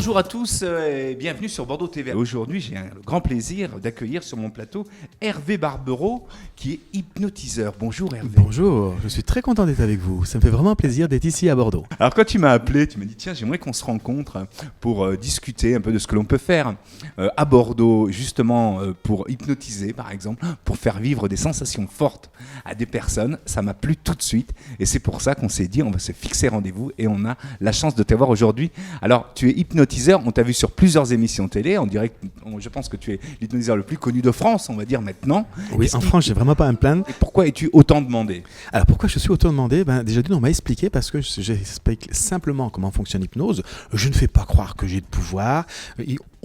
Bonjour à tous et bienvenue sur Bordeaux TV. Aujourd'hui, j'ai le grand plaisir d'accueillir sur mon plateau Hervé Barbereau, qui est hypnotiseur. Bonjour Hervé. Bonjour, je suis très content d'être avec vous. Ça me fait vraiment plaisir d'être ici à Bordeaux. Alors quand tu m'as appelé, tu m'as dit tiens, j'aimerais qu'on se rencontre pour discuter un peu de ce que l'on peut faire à Bordeaux, justement pour hypnotiser par exemple, pour faire vivre des sensations fortes à des personnes. Ça m'a plu tout de suite et c'est pour ça qu'on s'est dit on va se fixer rendez-vous et on a la chance de t'avoir aujourd'hui. Alors tu es hypnotiseur, on t'a vu sur plusieurs émissions télé, en direct, je pense que tu es l'hypnotiseur le plus connu de France, on va dire maintenant. Oui, en France, j'ai vraiment pas à me plaindre. Et pourquoi es-tu autant demandé ? Alors pourquoi je suis autant demandé ? Déjà on m'a expliqué parce que j'explique simplement comment fonctionne l'hypnose. Je ne fais pas croire que j'ai de pouvoir.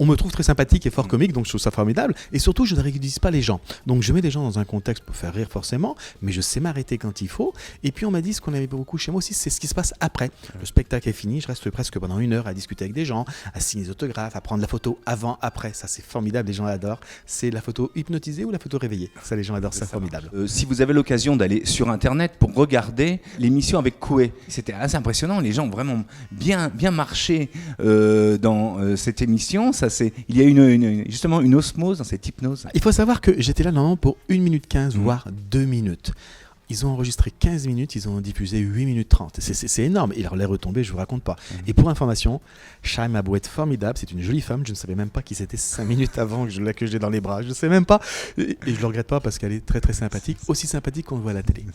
On me trouve très sympathique et fort comique, donc je trouve ça formidable. Et surtout, je ne ridiculise pas les gens. Donc je mets les gens dans un contexte pour faire rire forcément, mais je sais m'arrêter quand il faut. Et puis on m'a dit ce qu'on avait beaucoup chez moi aussi, c'est ce qui se passe après. Le spectacle est fini, je reste presque pendant 1 heure à discuter avec des gens, à signer des autographes, à prendre la photo avant, après. Ça c'est formidable, les gens adorent. C'est la photo hypnotisée ou la photo réveillée. Ça les gens adorent, c'est formidable. Si vous avez l'occasion d'aller sur internet pour regarder l'émission avec Coué, c'était assez impressionnant. Les gens ont vraiment bien marché dans cette émission. Il y a justement une osmose dans cette hypnose. Il faut savoir que j'étais là normalement pour 1 minute 15, voire 2 minutes. Ils ont enregistré 15 minutes, ils ont diffusé 8 minutes 30. C'est énorme. Et alors les retombées, je ne vous raconte pas. Et pour information, Chaim a beau être formidable, c'est une jolie femme. Je ne savais même pas qui c'était 5 minutes avant que je l'ai dans les bras. Je ne sais même pas. Et je ne le regrette pas parce qu'elle est très très sympathique. Aussi sympathique qu'on le voit à la télé.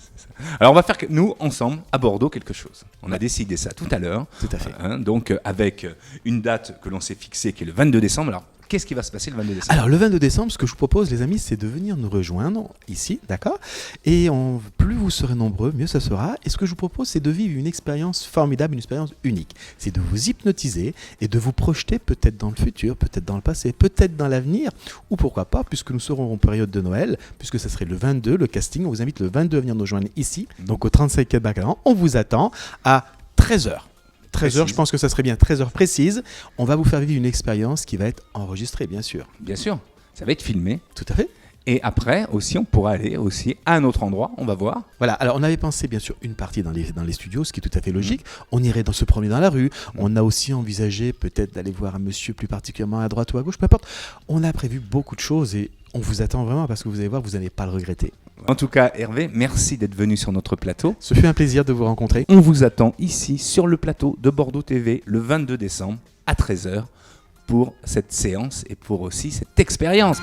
Alors on va faire, nous, ensemble, à Bordeaux, quelque chose. On a décidé ça tout à l'heure. Tout à fait. Donc avec une date que l'on s'est fixée, qui est le 22 décembre. Alors, qu'est-ce qui va se passer le 22 décembre ? Alors le 22 décembre, ce que je vous propose les amis, c'est de venir nous rejoindre ici, d'accord ? Et plus vous serez nombreux, mieux ça sera. Et ce que je vous propose, c'est de vivre une expérience formidable, une expérience unique. C'est de vous hypnotiser et de vous projeter peut-être dans le futur, peut-être dans le passé, peut-être dans l'avenir, ou pourquoi pas, puisque nous serons en période de Noël, puisque ça serait le 22, le casting. On vous invite le 22 à venir nous rejoindre ici, donc au 35 quai de Bacalan. On vous attend à 13h. 13h, je pense que ça serait bien, 13h précise. On va vous faire vivre une expérience qui va être enregistrée, bien sûr. Bien sûr, ça va être filmé. Tout à fait. Et après, aussi, on pourra aller aussi à un autre endroit, on va voir. Voilà, alors on avait pensé bien sûr une partie dans les studios, ce qui est tout à fait logique. On irait se promener dans la rue. On a aussi envisagé peut-être d'aller voir un monsieur plus particulièrement à droite ou à gauche, peu importe. On a prévu beaucoup de choses et on vous attend vraiment parce que vous allez voir, vous n'allez pas le regretter. En tout cas, Hervé, merci d'être venu sur notre plateau. Ce fut un plaisir de vous rencontrer. On vous attend ici, sur le plateau de Bordeaux TV, le 22 décembre à 13h pour cette séance et pour aussi cette expérience.